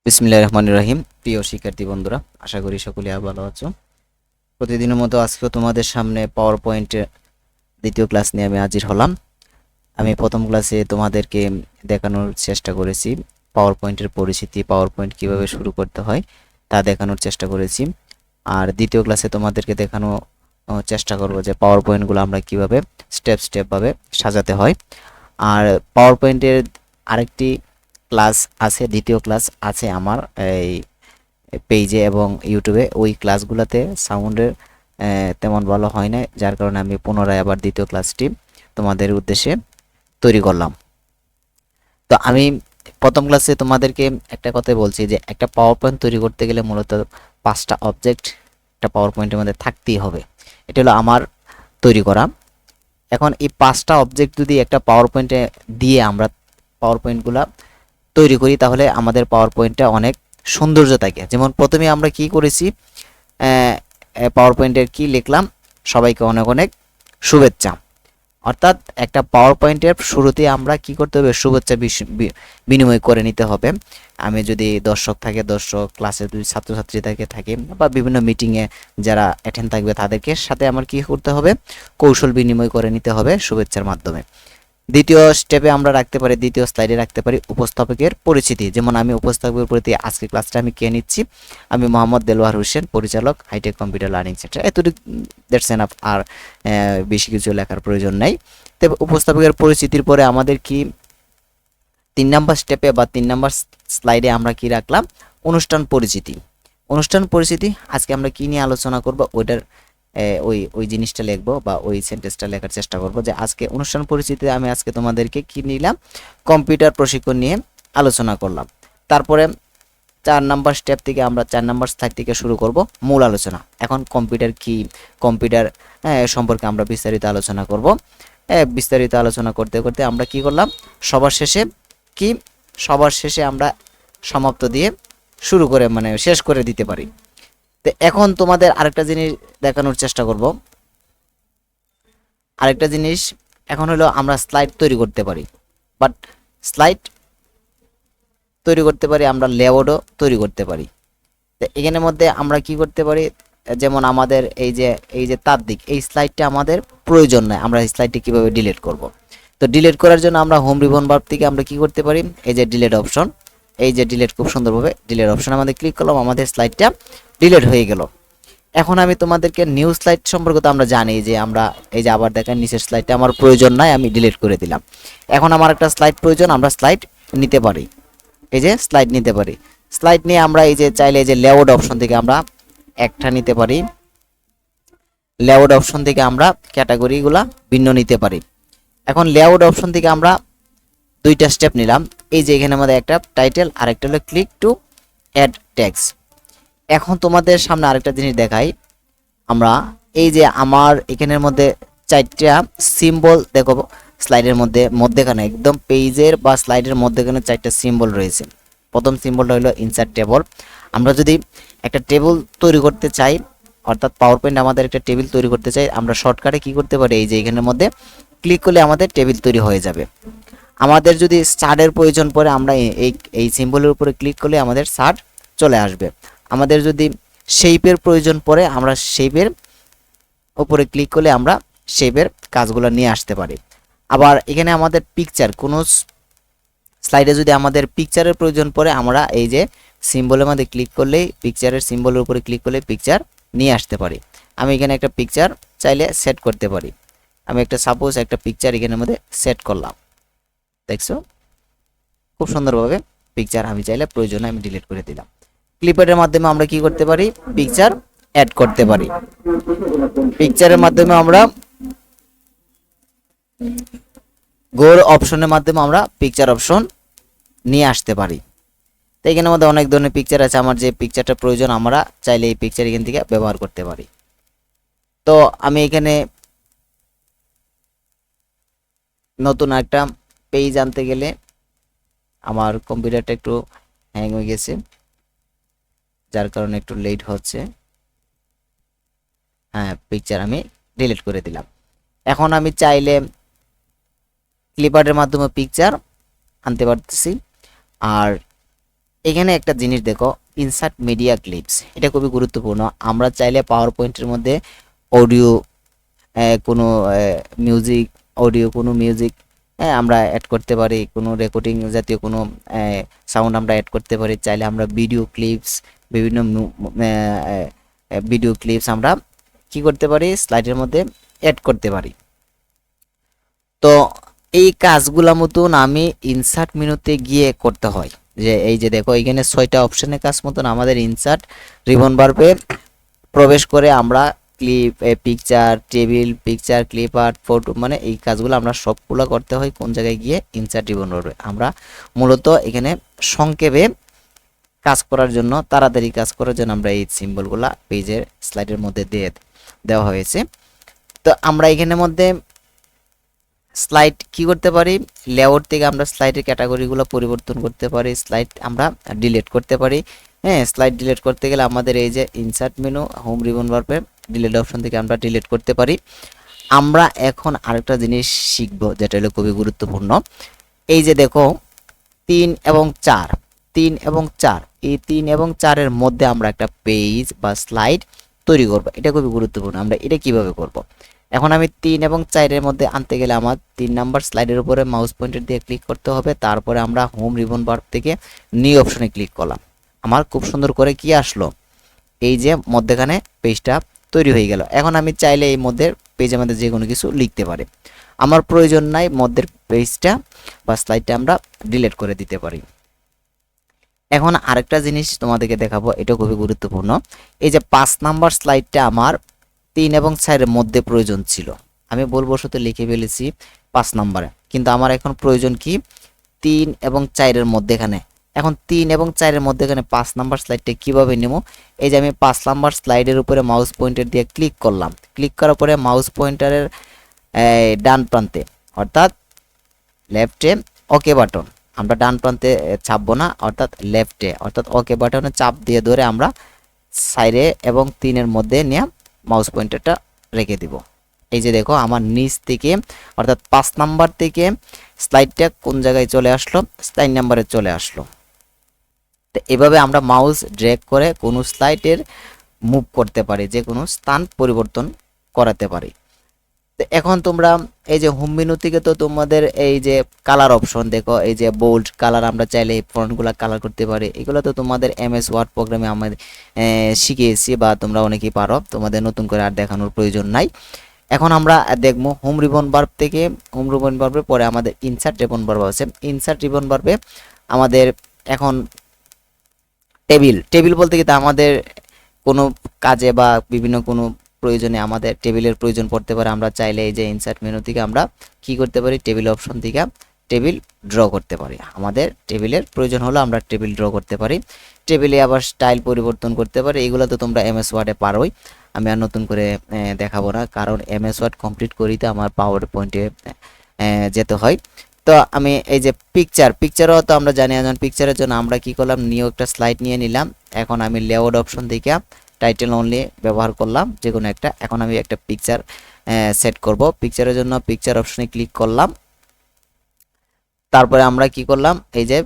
বিসমিল্লাহির রহমানির রহিম। প্রিয় শিক্ষার্থী বন্ধুরা, আশা করি সকলে ভালো আছো। প্রতিদিনের মতো আজকেও তোমাদের সামনে পাওয়ার পয়েন্টের দ্বিতীয় ক্লাস নিয়ে আমি হাজির হলাম। আমি প্রথম ক্লাসে তোমাদেরকে দেখানোর চেষ্টা করেছি পাওয়ার পয়েন্টের পরিচিতি, পাওয়ার পয়েন্ট কীভাবে শুরু করতে হয় তা দেখানোর চেষ্টা করেছি। আর দ্বিতীয় ক্লাসে তোমাদেরকে দেখানো চেষ্টা করব যে পাওয়ার পয়েন্টগুলো আমরা কীভাবে স্টেপভাবে সাজাতে হয়। আর পাওয়ার পয়েন্টের আরেকটি ক্লাস আছে, দ্বিতীয় ক্লাস আছে আমার এই পেজে এবং ইউটিউবে। ওই ক্লাসগুলোতে সাউন্ডের তেমন ভালো হয় না, যার কারণে আমি পুনরায় আবার দ্বিতীয় ক্লাসটি তোমাদের উদ্দেশ্যে তৈরি করলাম। তো আমি প্রথম ক্লাসে তোমাদেরকে একটা কথাই বলছি যে একটা পাওয়ার পয়েন্ট তৈরি করতে গেলে মূলত 5টা অবজেক্ট একটা পাওয়ার পয়েন্টের মধ্যে থাকতেই হবে। এটা হলো আমার তৈরি করা। এখন এই 5টা অবজেক্ট যদি একটা পাওয়ার পয়েন্টে দিয়ে আমরা পাওয়ার পয়েন্টগুলো তৈরি করি তাহলে আমাদের পাওয়ার পয়েন্টটা অনেক সৌন্দর্য থাকে। যেমন প্রথমে আমরা কি করেছি, পাওয়ার পয়েন্টের কি লিখলাম, সবাইকে অনেক অনেক শুভেচ্ছা। অর্থাৎ একটা পাওয়ার পয়েন্টের শুরুতে আমরা কি করতে হবে, শুভেচ্ছা বিনিময় করে নিতে হবে। আমি যদি দর্শক থাকে, দর্শক ক্লাসে যদি ছাত্রছাত্রী থাকে বা বিভিন্ন মিটিংয়ে যারা অ্যাটেন্ড থাকবে তাদেরকে সাথে আমার কি করতে হবে, কৌশল বিনিময় করে নিতে হবে শুভেচ্ছার মাধ্যমে। দ্বিতীয় স্টেপে আমরা রাখতে পারি, দ্বিতীয় স্লাইডে রাখতে পারি উপস্থাপকের পরিচিতি। যেমন আমি উপস্থাপকের পরিচিতি, আজকে ক্লাসটা আমি কে নিচ্ছি, আমি মোহাম্মদ দেলোয়ার হোসেন, পরিচালক, হাইটেক কম্পিউটার লার্নিং সেন্টার। এতটুকু, দ্যাটস এনাফ। আর বেশি কিছু লেখার প্রয়োজন নাই। তবে উপস্থাপকের পরিচিতির পরে আমাদের কি 3 নাম্বার স্টেপে বা 3 নাম্বার স্লাইডে আমরা কি রাখলাম, অনুষ্ঠান পরিচিতি। অনুষ্ঠান পরিচিতি আজকে আমরা কি নিয়ে আলোচনা করব ওইটার ওই জিনিসটা লিখবো বা ওই সেন্টেন্সটা লেখার চেষ্টা করব যে আজকে অনুষ্ঠান পরিচিতিতে আমি আজকে তোমাদেরকে কি নিলাম, কম্পিউটার প্রশিক্ষণ নিয়ে আলোচনা করলাম। তারপরে 4 নাম্বার স্টেপ থেকে আমরা 4 নাম্বার স্লাইড থেকে শুরু করব মূল আলোচনা। এখন কম্পিউটার কি, কম্পিউটার সম্পর্কে আমরা বিস্তারিত আলোচনা করব। বিস্তারিত আলোচনা করতে করতে আমরা কি করলাম, সবার শেষে আমরা সমাপ্ত দিয়ে শুরু করে শেষ করে দিতে পারি। তো এখন তোমাদের আরেকটা জিনিস দেখানোর চেষ্টা করব। আরেকটা জিনিস এখন হলো আমরা স্লাইড তৈরি করতে পারি, বাট স্লাইড তৈরি করতে পারি, আমরা লেআউটও তৈরি করতে পারি। তো এখানের মধ্যে আমরা কি করতে পারি, যেমন আমাদের এই যে তার দিক, এই স্লাইডটা আমাদের প্রয়োজন নয়, আমরা এই স্লাইডটি কীভাবে ডিলিট করব। তো ডিলিট করার জন্য আমরা হোম রিবন বার থেকে আমরা কি করতে পারি, এই যে ডিলিট অপশন, এই যে ডিলিট, খুব সুন্দরভাবে ডিলিট অপশন আমাদের ক্লিক করলাম, আমাদের স্লাইডটা ডিলিট হয়ে গেল। এখন আমি তোমাদেরকে নিউ স্লাইড সম্পর্কে তো আমরা জানি যে আমরা এই যে আবার দেখেন নিচের স্লাইডটা আমার প্রয়োজন নাই, আমি ডিলিট করে দিলাম। এখন আমার একটা স্লাইড প্রয়োজন, আমরা স্লাইড নিতে পারি, এই যে স্লাইড নিতে পারি। স্লাইড নিয়ে আমরা এই যে চাইলে এই যে লেআউট অপশন থেকে আমরা একটা নিতে পারি, লেআউট অপশন থেকে আমরা ক্যাটাগরিগুলা ভিন্ন নিতে পারি। এখন লেআউট অপশন থেকে আমরা 2টা স্টেপ নিলাম, এই যে এখানে আমাদের একটা টাইটেল আর একটা হলো ক্লিক টু অ্যাড টেক্সট। এখন তোমাদের সামনে আরেকটা জিনিস দেখাই, আমরা এই যে আমার এখানের মধ্যে 4টা সিম্বল দেখো, স্লাইডের মধ্যেখানে একদম পেজের বা স্লাইডের মধ্যেখানে 4টা সিম্বল রয়েছে। প্রথম সিম্বলটা হলো ইনসার্ট টেবল। আমরা যদি একটা টেবিল তৈরি করতে চাই, অর্থাৎ পাওয়ার পয়েন্ট আমাদের একটা টেবিল তৈরি করতে চাই, আমরা শর্টকাটে কি করতে পারি, এই যে এখানের মধ্যে ক্লিক করলে আমাদের টেবিল তৈরি হয়ে যাবে। আমাদের যদি চার্টের প্রয়োজন পড়ে, আমরা এই সিম্বলের উপরে ক্লিক করলে আমাদের চার্ট চলে আসবে। আমাদের যদি শেপের প্রয়োজন পড়ে, আমরা শেপের উপরে ক্লিক করলে আমরা শেপের কাজগুলো নিয়ে আসতে পারি। আবার এখানে আমাদের পিকচার, কোনো স্লাইডে যদি আমাদের পিকচারের প্রয়োজন পড়ে, আমরা এই যে সিম্বলের মধ্যে ক্লিক করলেই, পিকচারের সিম্বলের উপরে ক্লিক করলে পিকচার নিয়ে আসতে পারি। আমি এখানে একটা পিকচার চাইলে সেট করতে পারি। আমি সাপোজ একটা পিকচার এখানের মধ্যে সেট করলাম, দেখছো খুব সুন্দরভাবে পিকচার আমি চাইলে প্রয়োজনে আমি ডিলিট করে দিলাম। ক্লিপারের মাধ্যমে আমরা কি করতে পারি, পিকচার অ্যাড করতে পারি। পিকচারের মাধ্যমে আমরা গোর অপশনের মাধ্যমে আমরা পিকচার অপশন নিয়ে আসতে পারি। তো এখানের মধ্যে অনেক ধরনের পিকচার আছে, আমার যে পিকচারটা প্রয়োজন আমরা চাইলে এই পিকচার এখান থেকে ব্যবহার করতে পারি। তো আমি এখানে নতুন একটা পেজ আনতে গেলে আমার কম্পিউটারটা একটু হ্যাং হয়ে গেছে, যার কারণে একটু লেট হচ্ছে। হ্যাঁ, পিকচার আমি ডিলিট করে দিলাম। এখন আমি চাইলে ক্লিপারের মাধ্যমে পিকচার আনতে পারতেছি। আর এখানে একটা জিনিস দেখো, ইনসার্ট মিডিয়া ক্লিপস, এটা খুবই গুরুত্বপূর্ণ। আমরা চাইলে পাওয়ার পয়েন্টের মধ্যে অডিও, কোনো মিউজিক, কোনো মিউজিক আমরা অ্যাড করতে পারি, কোনো রেকর্ডিং জাতীয় কোনো সাউন্ড আমরা অ্যাড করতে পারি। চাইলে আমরা ভিডিও ক্লিপস, বিভিন্ন ভিডিও ক্লিপস আমরা কি করতে পারি, স্লাইডের মধ্যে অ্যাড করতে পারি। তো এই কাজগুলো মতন আমি ইনসার্ট মেনুতে গিয়ে করতে হয়। যে এই যে দেখো এখানে 6টা অপশনের কাজ মতন আমাদের ইনসার্ট রিবন বারবে প্রবেশ করে আমরা clip, picture, table, picture, clip art, photo, মানে এই কাজগুলো আমরা সবগুলো করতে হয় কোন জায়গায় গিয়ে, ইনসার্ট রিবন বারবে। আমরা মূলত এখানে সংক্ষেপে কাজ করার জন্য, তাড়াতাড়ি কাজ করার জন্য আমরা এই সিম্বলগুলা পেজের স্লাইডের মধ্যে দেওয়া হয়েছে। তো আমরা এখানের মধ্যে স্লাইড কি করতে পারি, লেআউট থেকে আমরা স্লাইডের ক্যাটাগরিগুলো পরিবর্তন করতে পারি, স্লাইড আমরা ডিলিট করতে পারি। হ্যাঁ, স্লাইড ডিলিট করতে গেলে আমাদের এই যে ইনসার্ট মেনু, হোম রিবন বারবে ডিলিট অপশন থেকে আমরা ডিলিট করতে পারি। আমরা এখন আরেকটা জিনিস শিখব যেটা হলো খুবই গুরুত্বপূর্ণ। এই যে দেখো 3 এবং 4, 3 এবং 4, এই 3 এবং 4-এর মধ্যে আমরা একটা পেজ বা স্লাইড তৈরি করব। এটা খুবই গুরুত্বপূর্ণ। আমরা এটা কিভাবে করব, এখন আমি 3 এবং 4-এর মধ্যে আনতে গেলে আমার 3 নাম্বার স্লাইডের উপরে মাউস পয়েন্টার দিয়ে ক্লিক করতে হবে। তারপরে আমরা হোম রিবন বার থেকে নিউ অপশনে ক্লিক করলাম। আমার খুব সুন্দর করে কি আসলো, এই যে মধ্যখানে পেজটা তৈরি হয়ে গেল। এখন আমি চাইলে এই মধ্যে পেজের মধ্যে যে কোনো কিছু লিখতে পারি, আমার প্রয়োজন নাই মধ্যের পেজটা বা স্লাইডটা আমরা ডিলিট করে দিতে পারি। এখন আরেকটা জিনিস তোমাদেরকে দেখাবো, এটা খুবই গুরুত্বপূর্ণ। এই যে 5 নাম্বার স্লাইডটা আমার 3 এবং 4-এর মধ্যে প্রয়োজন ছিল, আমি ভুলবশত লিখে ফেলেছি 5 নাম্বারে, কিন্তু আমার এখন প্রয়োজন কি 3 এবং 4-এর মধ্যেখানে। এখন 3 এবং 4-এর মধ্যেখানে 5 নাম্বার স্লাইডটা কিভাবে নেব, এই যে আমি 5 নাম্বার স্লাইডের উপরে মাউস পয়েন্টার দিয়ে ক্লিক করলাম। ক্লিক করার পরে মাউস পয়েন্টারের ডান প্রান্তে অর্থাৎ লেফটে ওকে বাটন, আমরা ডান প্রান্তে চাপবো না, অর্থাৎ লেফটে অর্থাৎ ওকে বাটনে চাপ দিয়ে ধরে আমরা সাইডে এবং 3-এর মধ্যে নিয়ে মাউস পয়েন্টারটা রেখে দিব। এই যে দেখো আমার নিচ থেকে অর্থাৎ 5 নাম্বার থেকে স্লাইডটা কোন জায়গায় চলে আসলো, স্লাইড নাম্বারে চলে আসলো। তো এভাবে আমরা মাউস ড্র্যাগ করে কোনো স্লাইডের মুভ করতে পারি, যে কোনো স্থান পরিবর্তন করাতে পারি। তো এখন তোমরা এই যে হোম মেনু থেকে তো তোমাদের এই যে কালার অপশন দেখো, এই যে বোল্ড কালার, আমরা চাইলে এই ফন্টগুলো কালার করতে পারি। এগুলো তো তোমাদের এমএস ওয়ার্ড প্রোগ্রামে আমাদের শিখিয়েছি বা তোমরা অনেকেই পারো, তোমাদের নতুন করে আর দেখানোর প্রয়োজন নাই। এখন আমরা দেখবো হোম রিবন বার্ব থেকে, হোম রিবন বার্বের পরে আমাদের ইনসার্ট রিবন বার্ব আছে। ইনসার্ট রিবন বার্বে আমাদের এখন টেবিল বলতে কি আমাদের কোনো কাজে বা বিভিন্ন কোনো প্রয়োজনে আমাদের টেবিলের প্রয়োজন পড়তে পারে। আমরা চাইলে এই যে ইনসার্ট মেনু থেকে আমরা কি করতে পারি, টেবিল অপশন থেকে টেবিল ড্র করতে পারি। আমাদের টেবিলের প্রয়োজন হলো আমরা টেবিল ড্র করতে পারি। টেবিলে আবার স্টাইল পরিবর্তন করতে পারি। এগুলো তো তোমরা এমএস ওয়ার্ডে পারোই, আমি আর নতুন করে দেখাবো না, কারণ এমএস ওয়ার্ড কমপ্লিট করিতে আমার পাওয়ার পয়েন্টে যেতে হয়। তো আমি এই যে পিকচারও তো আমরা জানি, এখন পিকচারের জন্য আমরা কি করলাম, নিউ একটা স্লাইড নিয়ে নিলাম। এখন আমি লেআউট অপশন থেকে টাইটেল অনলি ব্যবহার করলাম যে কোনো একটা। এখন আমি একটা পিকচার সেট করব, পিকচারের জন্য পিকচার অপশনে ক্লিক করলাম। তারপরে আমরা কি করলাম, এই যে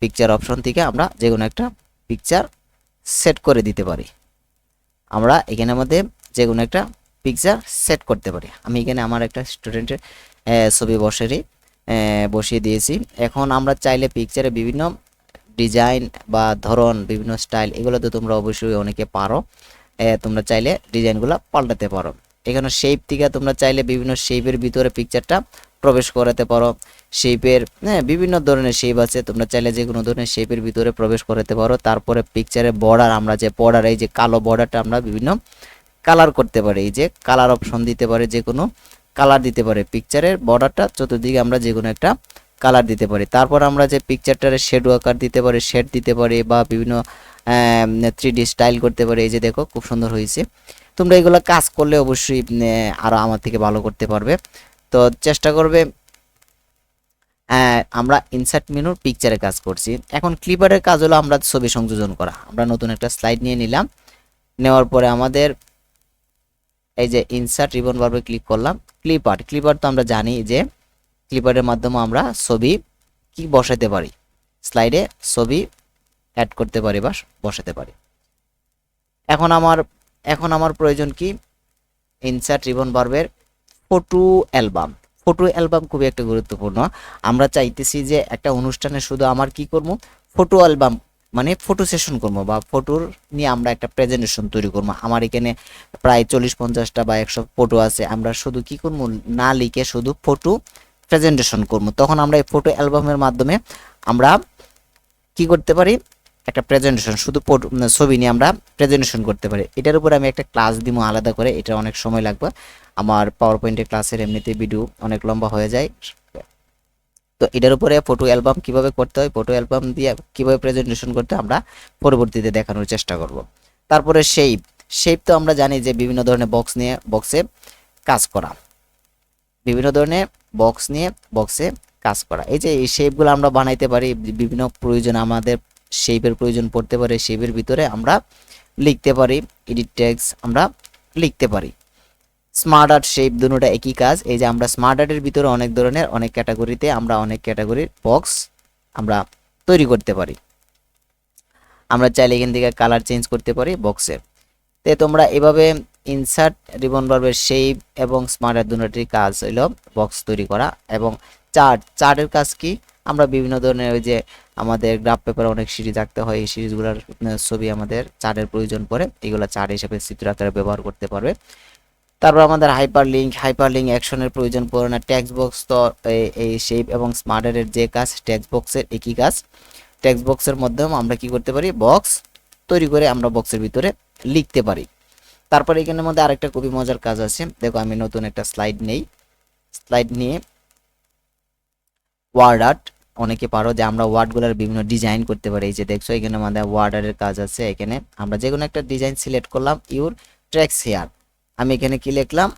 পিকচার অপশন থেকে আমরা যে কোনো একটা পিকচার সেট করে দিতে পারি। আমরা এখানের মধ্যে যে কোনো একটা পিকচার সেট করতে পারি। আমি এখানে আমার একটা স্টুডেন্টের ছবি বসিয়ে দিয়েছি। এখন আমরা চাইলে পিকচারে বিভিন্ন ডিজাইন বা ধরন, বিভিন্ন স্টাইল, এগুলো তো তোমরা অবশ্যই অনেকে পারো, তোমরা চাইলে ডিজাইনগুলো পাল্টাতে পারো। এখানে শেপ থেকে তোমরা চাইলে বিভিন্ন শেপের ভিতরে পিকচারটা প্রবেশ করাতে পারো। শেপের বিভিন্ন ধরনের শেপ আছে, তোমরা চাইলে যে কোনো ধরনের শেপের ভিতরে প্রবেশ করাতে পারো। তারপরে পিকচারের বর্ডার, আমরা যে বর্ডার, এই যে কালো বর্ডারটা আমরা বিভিন্ন কালার করতে পারি। এই যে কালার অপশন দিতে পারে, যে কোনো কালার দিতে পারে। পিকচারের বর্ডারটা চতুর্দিকে আমরা যে কোনো একটা কালার দিতে পারি। তারপর আমরা যে পিকচারটার শেডো আকার দিতে পারি, শেড দিতে পারি, বা বিভিন্ন 3D স্টাইল করতে পারি। এই যে দেখো খুব সুন্দর হয়েছে। তোমরা এগুলো কাজ করলে অবশ্যই আরও আমার থেকে ভালো করতে পারবে। তো চেষ্টা করবে। আমরা ইনসার্ট মেনুর পিকচারে কাজ করছি। এখন ক্লিপারের কাজ হলো আমরা ছবি সংযোজন করা। আমরা নতুন একটা স্লাইড নিয়ে নিলাম, নেওয়ার পরে আমাদের এই যে ইনসার্ট রিবন বারবে ক্লিক করলাম। ক্লিপার তো আমরা জানি যে ক্লিপারের মাধ্যমে আমরা ছবি কি বসাতে পারি, স্লাইডে ছবি অ্যাড করতে পারি বা বসাতে পারি। এখন আমার প্রয়োজন কি, ইনসার্ট রিবন বার্বের ফটো অ্যালবাম। ফটো অ্যালবাম খুবই একটা গুরুত্বপূর্ণ। আমরা চাইতেছি যে একটা অনুষ্ঠানে শুধু আমার কি করব, ফটো অ্যালবাম মানে ফটো সেশন করবো বা ফটোর নিয়ে আমরা একটা প্রেজেন্টেশন তৈরি করবো। আমার এখানে প্রায় 40-50টা বা 100 ফটো আছে, আমরা শুধু কি করবো, না লিখে শুধু ফটো প্রেজেন্টেশন করবো। তখন আমরা এই ফটো অ্যালবামের মাধ্যমে আমরা কি করতে পারি, একটা প্রেজেন্টেশন শুধু ছবি নিয়ে আমরা প্রেজেন্টেশন করতে পারি। এটার উপরে আমি একটা ক্লাস দিব আলাদা করে, এটা অনেক সময় লাগবে। আমার পাওয়ার পয়েন্টের ক্লাসের এমনিতে ভিডিও অনেক লম্বা হয়ে যায়। তো এটার উপরে ফটো অ্যালবাম কিভাবে করতে হয়, ফটো অ্যালবাম দিয়ে কিভাবে প্রেজেন্টেশন করতে হয় আমরা পরবর্তীতে দেখানোর চেষ্টা করব। তারপরে শেপ তো আমরা জানি যে বিভিন্ন ধরনের বক্স নিয়ে বক্সে কাজ করা, বিভিন্ন ধরনের বক্স নিয়ে বক্সে কাজ করা। এই যে এই শেপগুলো আমরা বানাইতে পারি, বিভিন্ন প্রয়োজন আমাদের শেপের প্রয়োজন পড়তে পারে, শেপের ভিতরে আমরা লিখতে পারি, এডিট টেক্সট আমরা লিখতে পারি। স্মার্ট আর্ট শেপ দুটোটা একই কাজ। এই যে আমরা স্মার্ট আর্টের ভিতরে অনেক ধরনের অনেক ক্যাটাগরিতে আমরা অনেক ক্যাটাগরির বক্স আমরা তৈরি করতে পারি। আমরা চাইলে এখান থেকে কালার চেঞ্জ করতে পারি বক্সের। তে তোমরা এভাবে ইনসার্ট রিবন বার্বের শেপ এবং স্মার্ট আর্ট দুটোটির কাজ হলো বক্স তৈরি করা। এবং চার্টের কাজ কি, আমরা বিভিন্ন ধরনের ওই যে আমাদের গ্রাফ পেপারে অনেক সিরিজ আঁকতে হয়, এই সিরিজগুলোর ছবি আমাদের চার্টের প্রয়োজন পড়ে, এগুলো চার্ট হিসেবে চিত্র আকারে ব্যবহার করতে পারবে। তারপর আমাদের হাইপার লিঙ্ক অ্যাকশনের প্রয়োজন পড়ে না। টেক্সট বক্স তো এই শেপ এবং স্মার্ট আর্টের যে কাজ, টেক্সট বক্সের একই কাজ। টেক্সট বক্সের মাধ্যমে আমরা কি করতে পারি, বক্স তৈরি করে আমরা বক্সের ভিতরে লিখতে পারি। তারপরে এখানের মধ্যে আরেকটা খুবই মজার কাজ আছে, দেখো আমি নতুন একটা স্লাইড নেই, স্লাইড নিয়ে ওয়ার্ড আর্ট, অনেকে পারো যে আমরা ওয়ার্ডগুলোর বিভিন্ন ডিজাইন করতে পারি। এই যে দেখছো এখানে আমাদের ওয়ার্ড আর্টের কাজ আছে। এখানে আমরা যে কোনো একটা ডিজাইন সিলেক্ট করলাম, ইউর ট্র্যাক্স হেয়ার, আমি এখানে কি লিখলাম,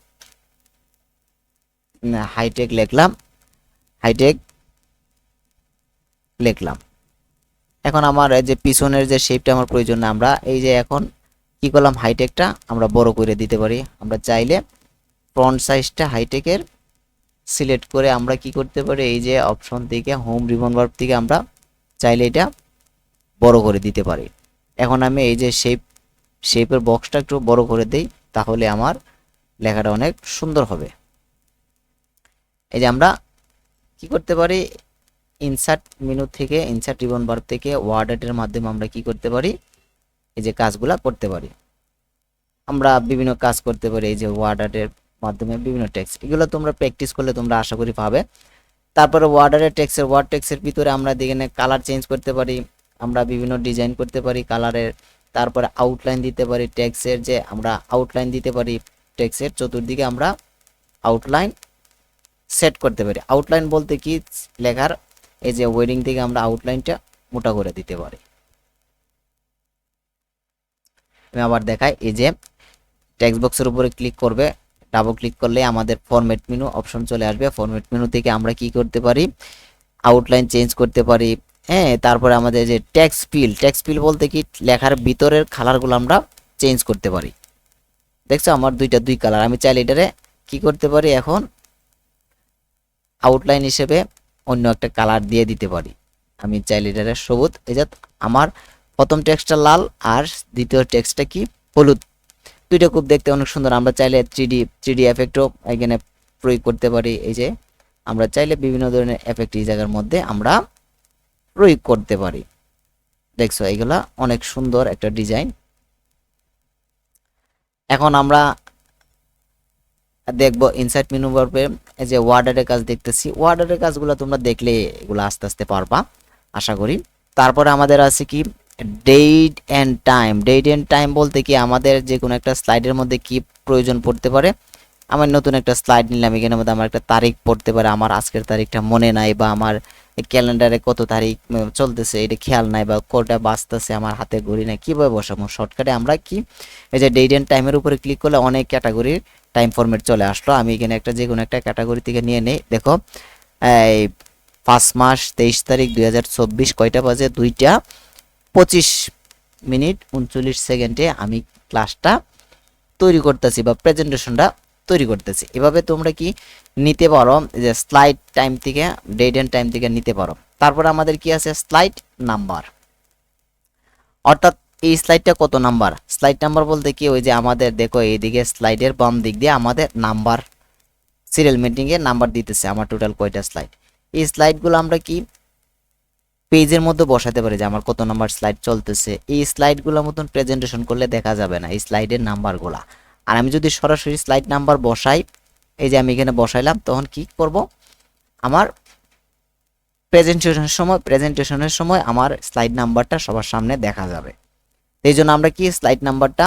হাইটেক লিখলাম, হাইটেক লিখলাম। এখন আমার এই যে পিছনের যে শেপটা আমার প্রয়োজন না, আমরা এই যে এখন কি করলাম, হাইটেকটা আমরা বড় করে দিতে পারি। আমরা চাইলে ফ্রন্ট সাইজটা হাইটেকের সিলেক্ট করে আমরা কি করতে পারি, এই যে অপশন থেকে হোম রিবন বার্ব থেকে আমরা চাইলে এটা বড় করে দিতে পারি। এখন আমি এই যে শেপের বক্সটা একটু বড় করে দেই, তাহলে আমার লেখাটা অনেক সুন্দর হবে। এই যে আমরা কি করতে পারি, ইনসার্ট মেনু থেকে, ইনসার্ট রিবন বার্ব থেকে ওয়ার্ড আর্টের মাধ্যমে আমরা কি করতে পারি, এই যে কাজগুলা করতে পারি। আমরা বিভিন্ন কাজ করতে পারি এই যে ওয়ার্ড আর্টের মাধ্যমে বিভিন্ন টেক্সট, এগুলো তোমরা প্র্যাকটিস করলে তোমরা আশা করি পাবে। তারপরে ওয়ার্ড আর্টের ওয়ার্ড টেক্সটের ভিতরে আমরা এখানে কালার চেঞ্জ করতে পারি, আমরা বিভিন্ন ডিজাইন করতে পারি কালারের। তারপরে আউটলাইন দিতে পারি টেক্সটের, যে আমরা আউটলাইন দিতে পারি টেক্সটের চতুর্দিকে আমরা আউটলাইন সেট করতে পারি। আউটলাইন বলতে কি, লেখার এই যে ওয়েডিং থেকে আমরা আউটলাইনটা মোটা করে দিতে পারি। আমি আবার দেখাই, এই যে টেক্সট বক্সের উপরে ক্লিক করবে, ডাবল ক্লিক করলে আমাদের ফরম্যাট মেনু অপশন চলে আসবে। ফরম্যাট মেনু থেকে আমরা কি করতে পারি, আউটলাইন চেঞ্জ করতে পারি। হ্যাঁ, তারপরে আমাদের যে টেক্সট ফিল বলতে কি, লেখার ভিতরের কালারগুলো আমরা চেঞ্জ করতে পারি। দেখছো আমার দুই কালার, আমি চাইলে এটারে কি করতে পারি, এখন আউটলাইন হিসেবে অন্য একটা কালার দিয়ে দিতে পারি। আমি চাইলে এটারে সবুজ, এই যে আমার প্রথম টেক্সটটা লাল আর দ্বিতীয় টেক্সটটা কি হলুদ, দুইটা খুব দেখতে অনেক সুন্দর। আমরা চাইলে থ্রিডি এফেক্টও এখানে প্রয়োগ করতে পারি। এই যে আমরা চাইলে বিভিন্ন ধরনের এফেক্ট এই জায়গার মধ্যে আমরা প্রয়োগ করতে পারি। দেখছো এইগুলা অনেক সুন্দর একটা ডিজাইন। এখন আমরা দেখবো ইনসার্ট মেনু বারে এই যে ওয়ার্ড আর্টের কাজ দেখতেছি, ওয়ার্ড আর্টের কাজগুলো তোমরা দেখলে এগুলো আস্তে আস্তে পারবা আশা করি। তারপরে আমাদের আছে কি, ডেট এন্ড টাইম বলতে কি, আমাদের যে কোনো একটা স্লাইডের মধ্যে কি প্রয়োজন পড়তে পারে। আমার নতুন একটা স্লাইড নিলাম, এখানের মধ্যে আমার একটা তারিখ পড়তে পারে, আমার আজকের তারিখটা মনে নাই, বা আমার ক্যালেন্ডারে কত তারিখ চলতেছে এটা খেয়াল নাই, বা কোটা বাজতেছে আমার হাতে ঘড়ি নাই, কীভাবে বসাবো শর্টকাটে আমরা কি, এই যে ডেট এন্ড টাইমের উপরে ক্লিক করলে অনেক ক্যাটাগরির টাইম ফরম্যাট চলে আসলো। আমি এখানে একটা যে কোনো একটা ক্যাটাগরি থেকে নিয়ে নেই। দেখো এই 5 মাস 23 তারিখ 2024, কয়টা বাজে, 2:25 আমি ক্লাসটা তৈরি করতেছি বা প্রেজেন্টেশনটা তৈরি করতেছি। এভাবে তোমরা কি নিতে পারো, যে স্লাইড টাইম থেকে, ডেট এন্ড টাইম থেকে নিতে পারো। তারপর আমাদের কি আছে, স্লাইড নাম্বার। অর্থাৎ এই স্লাইডটা কত নাম্বার, স্লাইড নাম্বার বলতে কি ওই যে আমাদের দেখো এইদিকে স্লাইডের বাম দিক দিয়ে আমাদের নাম্বার সিরিয়াল মিটিং এ নাম্বার দিতেছে আমার টোটাল কয়টা স্লাইড। এই স্লাইডগুলো আমরা কি পেজের মধ্যে বসাতে পারি যে আমার কত নাম্বার স্লাইড চলতেছে। এই স্লাইডগুলোর মতন প্রেজেন্টেশন করলে দেখা যাবে না এই স্লাইডের নাম্বারগুলা। আর আমি যদি সরাসরি স্লাইড নাম্বার বসাই, এই যে আমি এখানে বসাইলাম, তখন কি করব, আমার প্রেজেন্টেশনের সময় আমার স্লাইড নাম্বারটা সবার সামনে দেখা যাবে। এই জন্য আমরা কি স্লাইড নাম্বারটা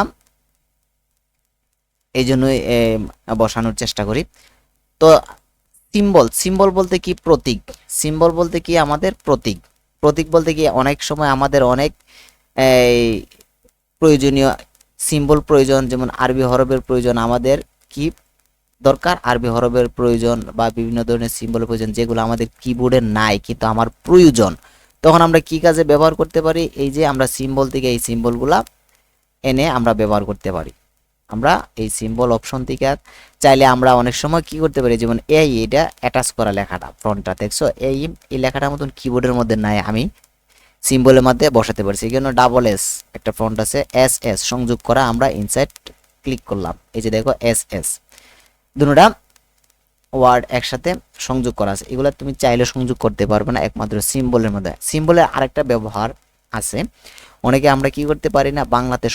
এই জন্যই বসানোর চেষ্টা করি। তো সিম্বল বলতে কি প্রতীক, সিম্বল বলতে কি আমাদের প্রতীক, প্রতীক বলতে কি অনেক সময় আমাদের অনেক এই প্রয়োজনীয় সিম্বল প্রয়োজন, যেমন আরবি হরফের প্রয়োজন, আমাদের কি দরকার আরবি হরফের প্রয়োজন বা বিভিন্ন ধরনের সিম্বলের প্রয়োজন যেগুলো আমাদের কিবোর্ডে নাই কিন্তু আমার প্রয়োজন, তখন আমরা কি কাজে ব্যবহার করতে পারি, এই যে আমরা সিম্বল থেকে এই সিম্বলগুলা এনে আমরা ব্যবহার করতে পারি। আমরা এই সিম্বল অপশন থেকে চাইলে আমরা অনেক সময় কি করতে পারি, যেমন এটা অ্যাটাচ করা লেখাটা ফ্রন্টটা দেখছো, এই লেখাটার মতন কিবোর্ডের মধ্যে নাই, আমি সিম্বলের মধ্যে বসাতে পারছি। এই জন্য ডাবল এস একটা ফ্রন্ট আছে, এস এস সংযোগ করা, আমরা ইনসাইড ক্লিক করলাম, এই যে দেখো এস এস দুটোটা ওয়ার্ড একসাথে সংযোগ করা আছে। এগুলো তুমি চাইলে সংযোগ করতে পারবে না একমাত্র সিম্বলের মধ্যে। সিম্বলের আরেকটা ব্যবহার আছে, অনেকে আমরা কি করতে পারি না, বাংলাতে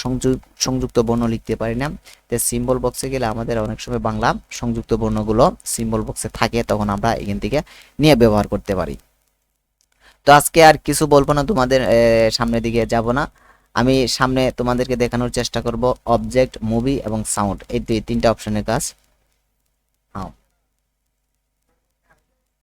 সংযুক্ত বর্ণ লিখতে পারি না, তো সিম্বল বক্সে গেলে আমাদের অনেক সময় বাংলা সংযুক্ত বর্ণগুলো সিম্বল বক্সে থাকে, তখন আমরা এখান থেকে নিয়ে ব্যবহার করতে পারি। তো আজকে আর কিছু বলবো না, তোমাদের সামনের দিকে যাব না, আমি সামনে তোমাদেরকে দেখানোর চেষ্টা করব অবজেক্ট, মুভি এবং সাউন্ড, এই তিনটা অপশনের কাজ।